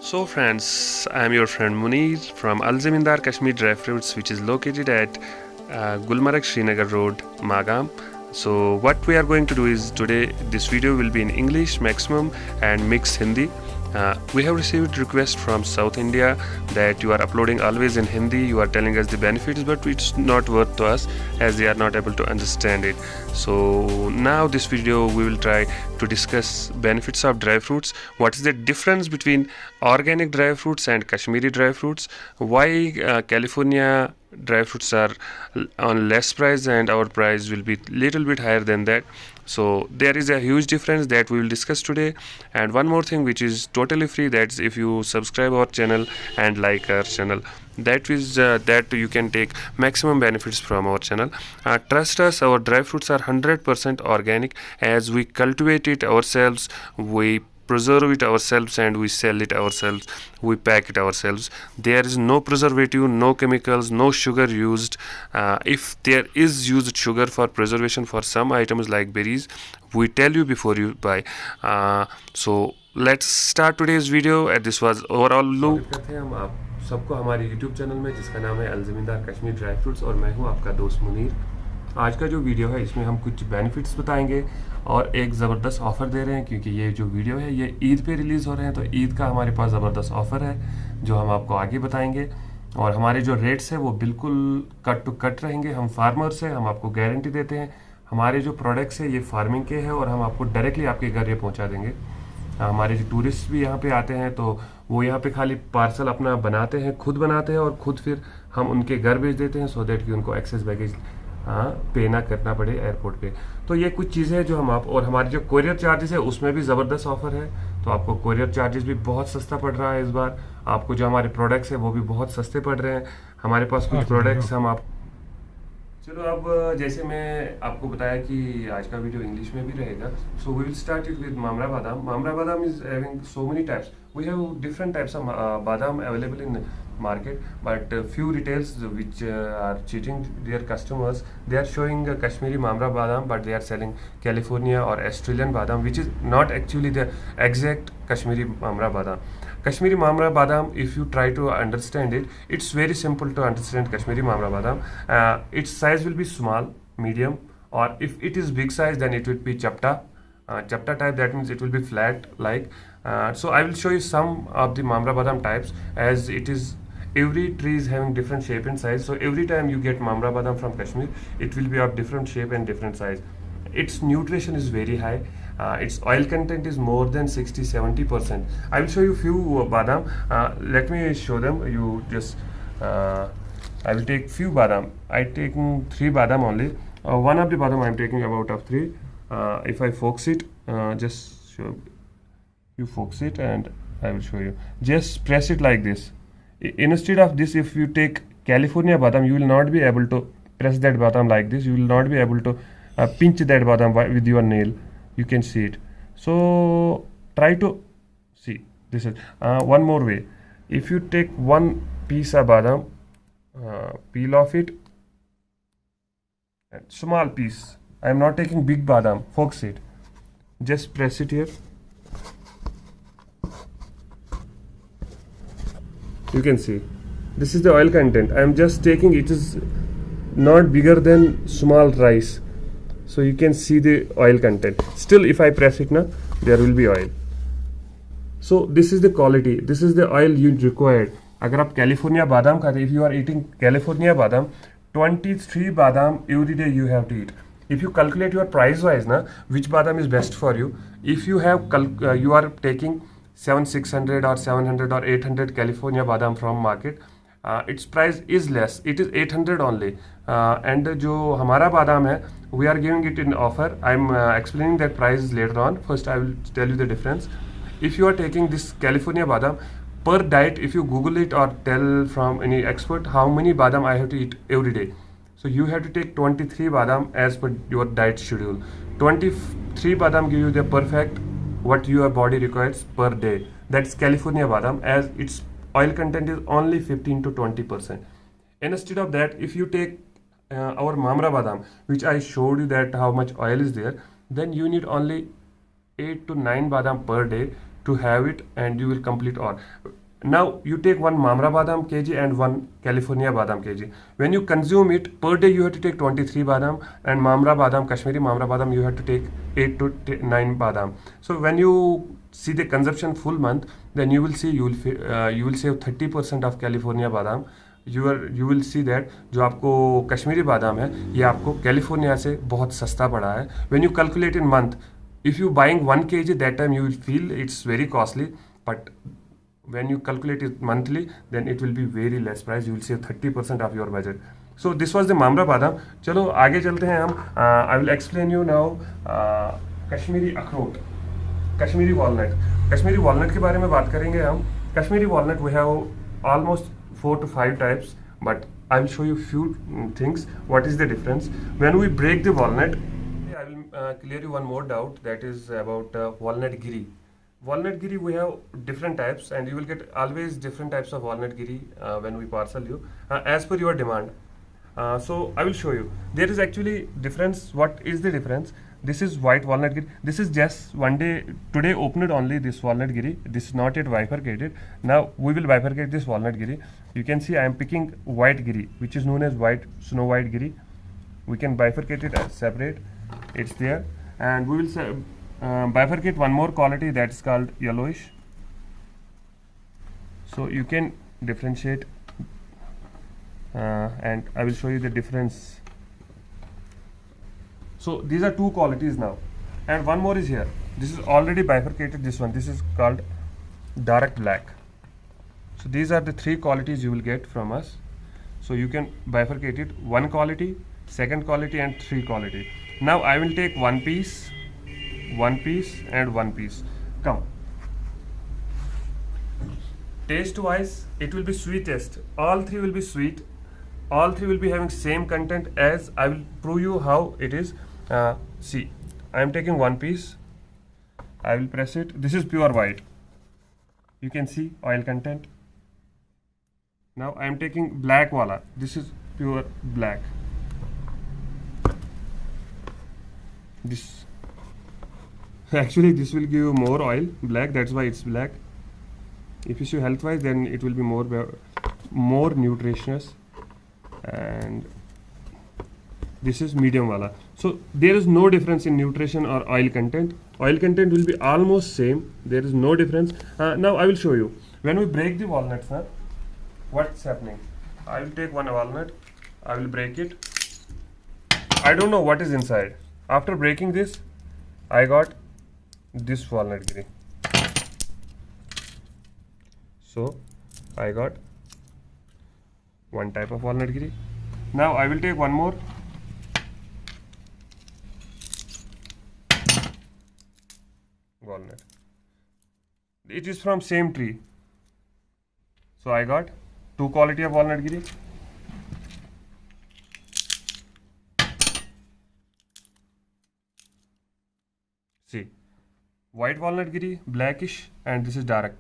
So friends, I am your friend Munir from Al Zamindar Kashmir Dry Fruits, which is located at Gulmarg Srinagar Road, Magam. So what we are going to do is today this video will be in English maximum and mixed Hindi. We have received requests from South India that you are uploading always in Hindi, you are telling us the benefits, but it's not worth to us as they are not able to understand it. So now this video we will try to discuss benefits of dry fruits. What is the difference between organic dry fruits and Kashmiri dry fruits? Why California dry fruits are on less price and our price will be little bit higher than that. So there is a huge difference that we will discuss today. And one more thing which is totally free, that's if you subscribe our channel and like our channel, that is that you can take maximum benefits from our channel. Trust us, our dry fruits are 100% organic as we cultivate it ourselves, we preserve it ourselves, and we sell it ourselves, we pack it ourselves. There is no preservative, no chemicals, no sugar used. If there is used sugar for preservation for some items like berries, we tell you before you buy. So let's start today's video. This was overall look करते हैं हम आप सबको हमारे YouTube channel में जिसका नाम है अल ज़मींदार कश्मीर ड्राई फ्रूट्स, और मैं हूँ आपका दोस्त मुनीर। आज का जो वीडियो है इसमें हम कुछ बेनिफिट्स बताएंगे और एक ज़बरदस्त ऑफ़र दे रहे हैं, क्योंकि ये जो वीडियो है ये ईद पे रिलीज़ हो रहे हैं, तो ईद का हमारे पास ज़बरदस्त ऑफ़र है जो हम आपको आगे बताएंगे। और हमारे जो रेट्स है वो बिल्कुल कट टू कट रहेंगे। हम फार्मर्स हैं, हम आपको गारंटी देते हैं। हमारे जो प्रोडक्ट्स है ये फार्मिंग के हैं और हम आपको डायरेक्टली आपके घर ये पहुँचा देंगे। हमारे जो टूरिस्ट भी यहाँ पे आते हैं तो वो यहाँ पे खाली पार्सल अपना बनाते हैं, खुद बनाते हैं और खुद फिर हम उनके घर भेज देते हैं, सो दैट कि उनको एक्सेस बैगेज पे ना करना पड़े एयरपोर्ट पे। तो ये कुछ चीज़ें हैं जो हम आप, और हमारे जो कोरियर चार्जेस है उसमें भी ज़बरदस्त ऑफर है, तो आपको कोरियर चार्जेस भी बहुत सस्ता पड़ रहा है इस बार। आपको जो हमारे प्रोडक्ट्स है वो भी बहुत सस्ते पड़ रहे हैं। हमारे पास कुछ प्रोडक्ट्स हम आप चलो अब जैसे मैं आपको बताया कि आज का वीडियो इंग्लिश में भी रहेगा, so we will start it with mamra badam. Mamra badam is having so many types, we have different types of badam available in market, but few retails which are cheating their customers, they are showing Kashmiri Mamra Badam, but they are selling California or Australian Badam, which is not actually the exact Kashmiri Mamra Badam. Kashmiri Mamra Badam, if you try to understand it, it's very simple to understand Kashmiri Mamra Badam. Its size will be small, medium, or if it is big size then it will be chapta. Chapta type, that means it will be flat like. So I will show you some of the Mamra Badam types, as it is every tree is having different shape and size. So every time you get Mamra Badam from Kashmir, it will be of different shape and different size. Its nutrition is very high. Its oil content is more than 60-70%. I will show you few badam. Let me show them. You just I will take few badam. I taking 3 badam only. One of the badam I am taking about of 3. If I focus it, just show you focus it and I will show you. Just press it like this. Instead of this, if you take California badam, you will not be able to press that badam like this. You will not be able to pinch that badam with your nail. You can see it. So try to see. This is one more way. If you take one piece of badam, peel off it, small piece. I am not taking big badam. Focus it. Just press it here. You can see this is the oil content. I am just taking, it is not bigger than small rice, so you can see the oil content. Still if I press it now, there will be oil. So this is the quality, this is the oil you required. अगर आप California बादाम खाते, if you are eating California badam, 23 badam every day you have to eat. If you calculate your price wise na, which badam is best for you, if you have you are taking 600 or 700 or 800 California badam from market, its price is less, it is 800 only. And जो हमारा बादाम है, we are giving it in offer. I am explaining that price later on. First I will tell you the difference. If you are taking this California badam per diet, if you Google it or tell from any expert how many badam I have to eat every day, so you have to take 23 badam as per your diet schedule. 23 badam give you the perfect what your body requires per day. That's California badam, as its oil content is only 15 to 20%. Instead of that, if you take our Mamra badam, which I showed you that how much oil is there, then you need only 8 to 9 badam per day to have it, and you will complete all. Now you take one Mamra badam kg and one California badam kg. When you consume it per day, you have to take 23 badam, and Mamra badam, Kashmiri Mamra badam, you have to take 8 to 9 badam. So when you see the consumption full month, then you will see you will save 30% of California badam. You will see that जो आपको कश्मीरी बादाम है ये आपको California से बहुत सस्ता पड़ा है. When you calculate in month, if you buying 1 kg, that time you will feel it's very costly, but when you calculate it monthly, then it will be very less price. You will save 30% of your budget. So this was the Mamra badam. चलो आगे चलते हैं हम. I will explain you now Kashmiri अखरोट, Kashmiri walnut. Kashmiri walnut के बारे में बात करेंगे हम. Kashmiri walnut we have almost 4 to 5 types, but I will show you few things. What is the difference when we break the walnut? I will clear you one more doubt, that is about walnut giri. Walnut giri we have different types, and you will get always different types of walnut giri when we parcel you as per your demand. So I will show you. There is actually difference. What is the difference? This is white walnut giri. This is just one day today opened only, this walnut giri. This is not yet bifurcated. Now we will bifurcate this walnut giri. You can see I am picking white giri, which is known as white snow white giri. We can bifurcate it as separate. It's there, and we will bifurcate one more quality that is called yellowish. So you can differentiate, and I will show you the difference. So these are two qualities now, and one more is here. This is already bifurcated. This one, this is called dark black. So these are the three qualities you will get from us. So you can bifurcate it: one quality, second quality, and three quality. Now I will take one piece, and one piece. Come. Taste wise, it will be sweetest. All three will be sweet. All three will be having same content. As I will prove you how it is. See, I am taking one piece. I will press it. This is pure white. You can see oil content. Now I am taking black wala. This is pure black. This actually this will give you more oil, black. That's why it's black. If you see health wise, then it will be more nutritious. And this is medium wala. So there is no difference in nutrition or oil content. Oil content will be almost same. There is no difference. Now I will show you. When we break the walnuts, what's happening? I will take one walnut. I will break it. I don't know what is inside. After breaking this, I got this walnut giri. So I got one type of walnut giri. Now I will take one more. Walnut. It is from same tree. So I got two quality of walnut giri. See, white walnut giri, blackish, and this is dark.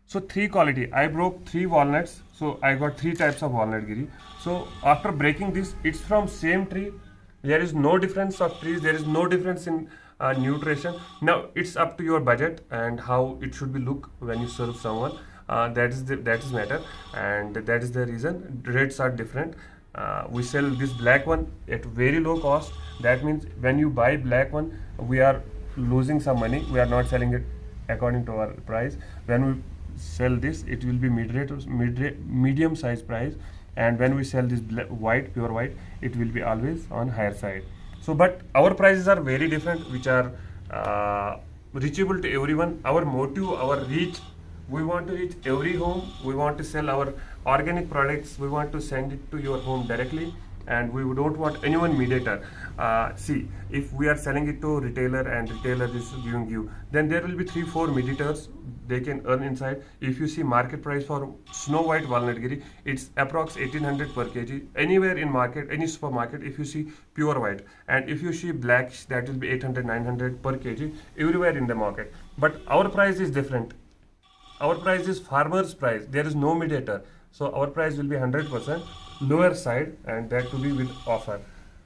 So three quality. I broke three walnuts, so I got three types of walnut giri. So after breaking this, it's from same tree. There is no difference of trees. There is no difference in nutrition. Now it's up to your budget and how it should be look when you serve someone. That is matter, and that is the reason rates are different. We sell this black one at very low cost. That means when you buy black one, we are losing some money. We are not selling it according to our price. When we sell this, it will be medium size price, and when we sell this white, pure white, it will be always on higher side. So but our prices are very different, which are reachable to everyone. Our motive, our reach, we want to reach every home. We want to sell our organic products. We want to send it to your home directly, and we don't want anyone mediator. See, if we are selling it to retailer and retailer is giving you, then there will be 3-4 mediators. They can earn inside. If you see market price for snow white walnut giri, it's approx 1800 per kg. Anywhere in market, any supermarket, if you see pure white, and if you see black, that will be 800-900 per kg everywhere in the market. But our price is different. Our price is farmer's price. There is no mediator. So our price will be 100% lower side, and that to be with offer.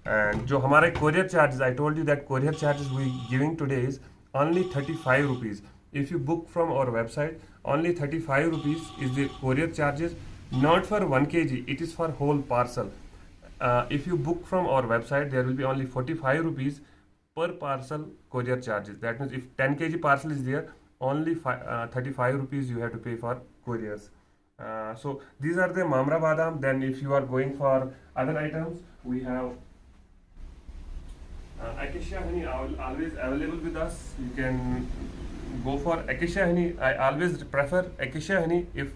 And जो हमारे courier charges, I told you that courier charges we giving today is only 35 rupees. if you book from our website, only 35 rupees is the courier charges, not for 1 kg, it is for whole parcel. If you book from our website, there will be only 45 rupees per parcel courier charges. That means if 10 kg parcel is there, only 35 rupees you have to pay for couriers. So these are the Mamra Badam. Then if you are going for other items, we have Acacia honey always available with us. You can go for Acacia honey. I always prefer Acacia honey if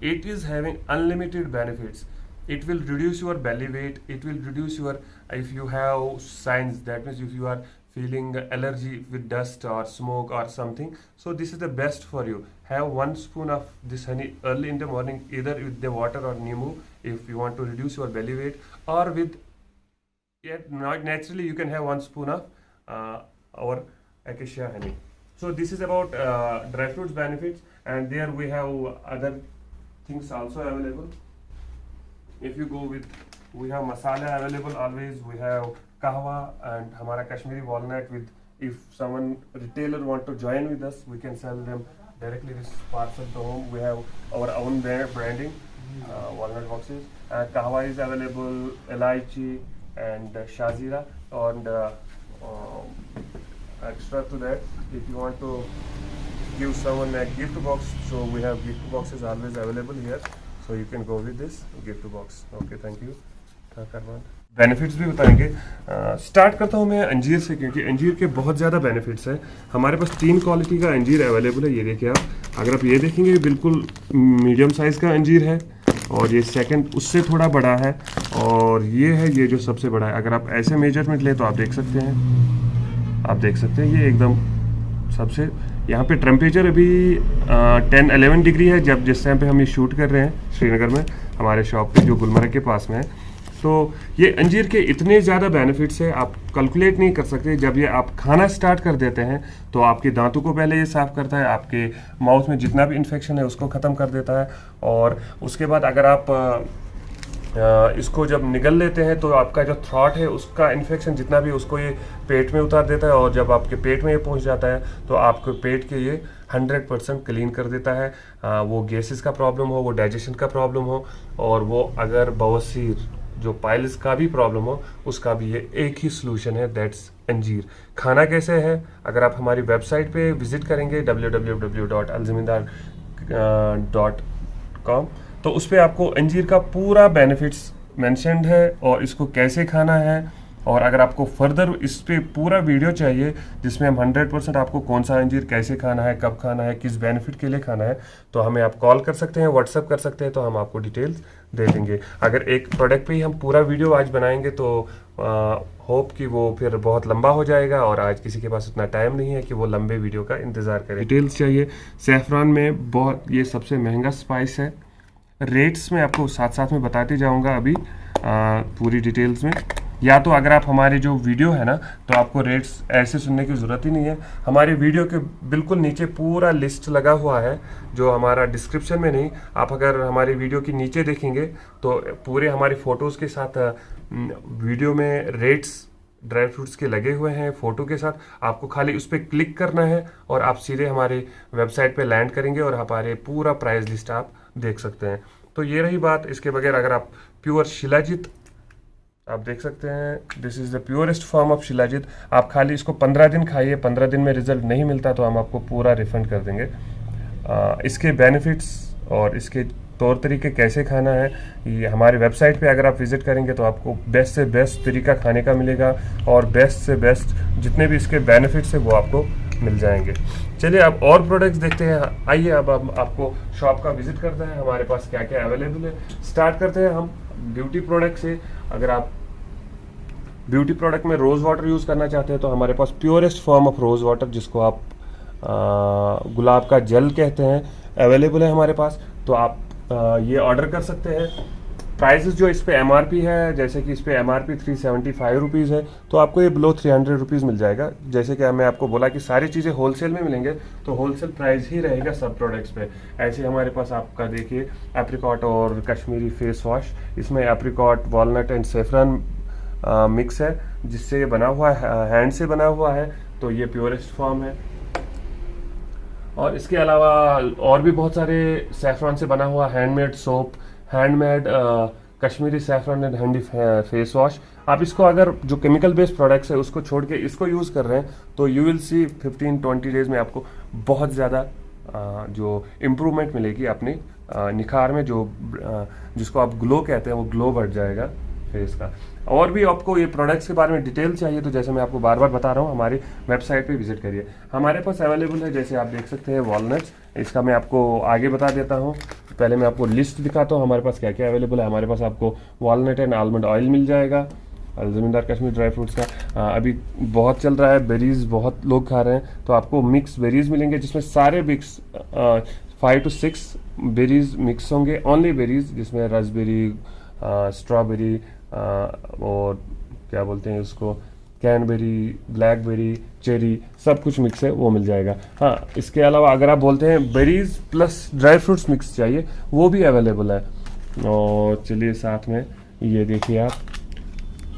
it is having unlimited benefits. It will reduce your belly weight. It will reduce your, if you have signs, that means if you are feeling allergy with dust or smoke or something, so this is the best for you. Have 1 spoon of this honey early in the morning, either with the water or Nimu, if you want to reduce your belly weight, or with, yet not naturally you can have 1 spoon of our Acacia honey. So this is about dry fruits benefits, and there we have other things also available. If you go with, we have masala available always. We have kahwa and hamara Kashmiri walnut. With, if someone retailer want to join with us, we can sell them directly this parcel to home. We have our own branding walnut boxes. Kahwa is available, elaichi and shazira, and extra to that, if you want to give someone a gift box, so we have gift boxes always available here. So you can go with this gift box. Okay, thank you. Benefits भी बताएंगे। Start करता हूँ मैं अंजीर से, क्योंकि अंजीर के बहुत ज़्यादा बेनिफिट्स हैं। हमारे पास 3 क्वालिटी का अंजीर अवेलेबल है। ये देखिए आप, अगर आप ये देखेंगे बिल्कुल मीडियम साइज़ का अंजीर है, और ये सेकंड उससे थोड़ा बड़ा है, और ये है ये जो सबसे बड़ा है। अगर आप ऐसे मेजरमेंट ले तो आप देख सकते हैं, ये एकदम सबसे, यहाँ पे टेम्परेचर अभी 10-11 डिग्री है जब जिस टाइम पे हम ये शूट कर रहे हैं श्रीनगर में, हमारे शॉप पे जो गुलमर्ग के पास में है। तो ये अंजीर के इतने ज़्यादा बेनिफिट्स है, आप कैलकुलेट नहीं कर सकते। जब ये आप खाना स्टार्ट कर देते हैं तो आपके दांतों को पहले ये साफ़ करता है, आपके माउथ में जितना भी इन्फेक्शन है उसको ख़त्म कर देता है, और उसके बाद अगर आप इसको जब निगल लेते हैं तो आपका जो थ्रॉट है उसका इन्फेक्शन जितना भी उसको ये पेट में उतार देता है, और जब आपके पेट में ये पहुंच जाता है तो आपके पेट के ये 100% क्लीन कर देता है। वो गैसेस का प्रॉब्लम हो, वो डाइजेशन का प्रॉब्लम हो, और वो अगर बवासीर जो पाइल्स का भी प्रॉब्लम हो, उसका भी ये एक ही सलूशन है, दैट्स अंजीर। खाना कैसे है, अगर आप हमारी वेबसाइट पे विजिट करेंगे www.alzamindar.com, तो उस पर आपको अंजीर का पूरा बेनिफिट्स मेंशन्ड है, और इसको कैसे खाना है। और अगर आपको फर्दर इस पे पूरा वीडियो चाहिए जिसमें हम 100% आपको कौन सा अंजीर कैसे खाना है, कब खाना है, किस बेनिफिट के लिए खाना है, तो हमें आप कॉल कर सकते हैं, व्हाट्सअप कर सकते हैं, तो हम आपको डिटेल्स दे देंगे। अगर एक प्रोडक्ट पे ही हम पूरा वीडियो आज बनाएंगे तो होप कि वो फिर बहुत लंबा हो जाएगा, और आज किसी के पास इतना टाइम नहीं है कि वो लंबे वीडियो का इंतज़ार करे। डिटेल्स चाहिए, सैफरान में बहुत, ये सबसे महंगा स्पाइस है। रेट्स में आपको साथ साथ में बताते जाऊंगा अभी पूरी डिटेल्स में। या तो अगर आप हमारे जो वीडियो है ना, तो आपको रेट्स ऐसे सुनने की ज़रूरत ही नहीं है। हमारे वीडियो के बिल्कुल नीचे पूरा लिस्ट लगा हुआ है, जो हमारा डिस्क्रिप्शन में नहीं, आप अगर हमारी वीडियो के नीचे देखेंगे तो पूरे हमारे फ़ोटोज़ के साथ वीडियो में रेट्स ड्राई फ्रूट्स के लगे हुए हैं फ़ोटो के साथ। आपको खाली उस पर क्लिक करना है और आप सीधे हमारे वेबसाइट पे लैंड करेंगे, और हमारे पूरा प्राइस लिस्ट आप देख सकते हैं। तो ये रही बात। इसके बगैर अगर आप प्योर शिलाजीत आप देख सकते हैं, this is the purest form of shilajit. आप खाली इसको 15 दिन खाइए, 15 दिन में रिजल्ट नहीं मिलता तो हम आपको पूरा रिफंड कर देंगे। इसके बेनिफिट्स और इसके तौर तरीके कैसे खाना है, ये हमारे वेबसाइट पे अगर आप विज़िट करेंगे तो आपको बेस्ट से बेस्ट तरीका खाने का मिलेगा, और बेस्ट से बेस्ट जितने भी इसके बेनिफिट्स है वो आपको मिल जाएंगे। चलिए अब और प्रोडक्ट्स देखते हैं। आइए अब हम आपको शॉप का विजिट करते हैं, हमारे पास क्या क्या अवेलेबल है। स्टार्ट करते हैं हम ब्यूटी प्रोडक्ट से। अगर आप ब्यूटी प्रोडक्ट में रोज़ वाटर यूज़ करना चाहते हैं तो हमारे पास purest form of rose water, जिसको आप गुलाब का जल कहते हैं, अवेलेबल है हमारे पास। तो आप ये ऑर्डर कर सकते हैं। प्राइसेस जो इस पे MRP है, जैसे कि इस पे MRP 375 रुपीज़ है, तो आपको ये बिलो 300 रुपीज़ मिल जाएगा। जैसे कि मैं आपको बोला कि सारी चीज़ें होलसेल में मिलेंगे, तो होलसेल प्राइस ही रहेगा सब प्रोडक्ट्स पे। ऐसे हमारे पास आपका देखिए एप्रिकॉट और कश्मीरी फेस वॉश, इसमें apricot, walnut and saffron mix है, जिससे ये बना हुआ है, हैंड से बना हुआ है, तो ये प्योरेस्ट फॉर्म है। और इसके अलावा और भी बहुत सारे सैफरॉन से बना हुआ handmade soap, handmade Kashmiri saffron and handy face wash. आप इसको अगर जो केमिकल बेस्ड प्रोडक्ट्स है उसको छोड़ के इसको यूज़ कर रहे हैं तो यू विल सी 15-20 डेज में आपको बहुत ज़्यादा जो इम्प्रूवमेंट मिलेगी अपनी निखार में, जो जिसको आप ग्लो कहते हैं वो ग्लो बढ़ जाएगा फेस का। और भी आपको ये प्रोडक्ट्स के बारे में डिटेल चाहिए तो जैसे मैं आपको बार बार बता रहा हूँ, हमारी वेबसाइट पे विजिट करिए। हमारे पास अवेलेबल है, जैसे आप देख सकते हैं वॉलनट्स, इसका मैं आपको आगे बता देता हूँ। पहले मैं आपको लिस्ट दिखाता हूँ हमारे पास क्या क्या अवेलेबल है। हमारे पास आपको वॉलनट एंड आलमंड ऑयल मिल जाएगा, ज़मींदार कश्मीर ड्राई फ्रूट्स का अभी बहुत चल रहा है। बेरीज बहुत लोग खा रहे हैं तो आपको मिक्स बेरीज मिलेंगे, जिसमें सारे मिक्स 5 to 6 बेरीज मिक्स होंगे, ओनली बेरीज, जिसमें रसबेरी, स्ट्रॉबेरी और क्या बोलते हैं उसको, कैनबेरी, ब्लैकबेरी, चेरी, सब कुछ मिक्स है, वो मिल जाएगा। हाँ, इसके अलावा अगर आप बोलते हैं berries plus dry fruits mix चाहिए, वो भी अवेलेबल है। और चलिए साथ में ये देखिए आप,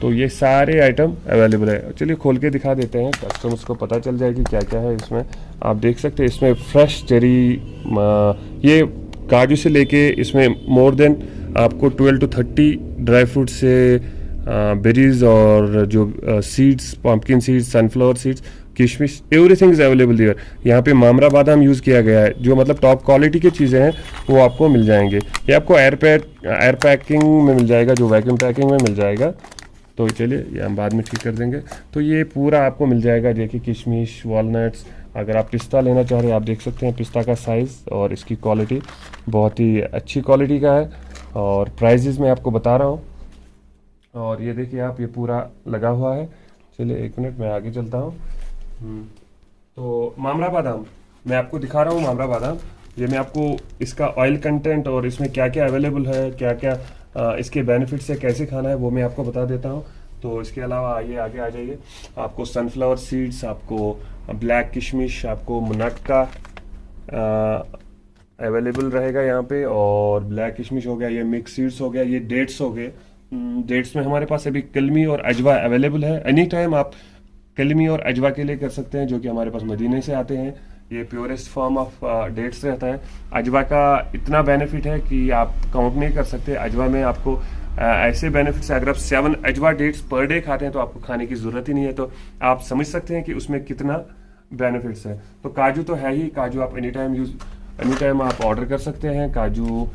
तो ये सारे आइटम अवेलेबल है। चलिए खोल के दिखा देते हैं, कस्टमर्स को पता चल जाएगी क्या क्या है इसमें। आप देख सकते हैं इसमें फ्रेश चेरी, ये काजू से लेके इसमें मोर देन आपको 12 to 30 ड्राई फ्रूट से बेरीज और जो seeds, pumpkin seeds, sunflower seeds, किशमिश, एवरीथिंग इज अवेलेबल देयर। यहाँ पे मामरा बादाम यूज़ किया गया है, जो मतलब टॉप क्वालिटी की चीज़ें हैं वो आपको मिल जाएंगे। ये आपको एयर पैकिंग में मिल जाएगा, जो वैक्यूम पैकिंग में मिल जाएगा। तो चलिए ये हम बाद में ठीक कर देंगे। तो ये पूरा आपको मिल जाएगा, देखिए किशमिश, वॉलनट्स। अगर आप पिस्ता लेना चाह रहे हैं, आप देख सकते हैं पिस्ता का साइज़ और इसकी क्वालिटी बहुत ही अच्छी क्वालिटी का है, और प्राइजेज़ मैं आपको बता रहा हूँ। और ये देखिए आप, ये पूरा लगा हुआ है। चलिए एक मिनट, मैं आगे चलता हूँ। तो मामरा बादाम मैं आपको दिखा रहा हूँ। मामरा बादाम, ये मैं आपको इसका ऑयल कंटेंट और इसमें क्या क्या अवेलेबल है, क्या क्या इसके बेनिफिट्स है, कैसे खाना है, वो मैं आपको बता देता हूँ। तो इसके अलावा आइए आगे आ जाइए। आपको सनफ्लावर सीड्स, आपको ब्लैक किशमिश, आपको मुनक्का अवेलेबल रहेगा यहाँ पे, और ब्लैक किशमिश हो गया, ये मिक्स सीड्स हो गया, ये डेट्स हो गए। डेट्स में हमारे पास अभी कलमी और अजवा अवेलेबल है। एनी टाइम आप कलमी और अजवा के लिए कर सकते हैं, जो कि हमारे पास मदीने से आते हैं। ये प्योरेस्ट फॉर्म ऑफ डेट्स रहता है। अजवा का इतना बेनिफिट है कि आप काउंट नहीं कर सकते। अजवा में आपको ऐसे बेनिफिट्स है, अगर आप 7 अजवा डेट्स पर डे खाते हैं तो आपको खाने की ज़रूरत ही नहीं है। तो आप समझ सकते हैं कि उसमें कितना बेनिफिट्स है। तो काजू तो है ही, काजू आप एनी टाइम आप ऑर्डर कर सकते हैं। काजू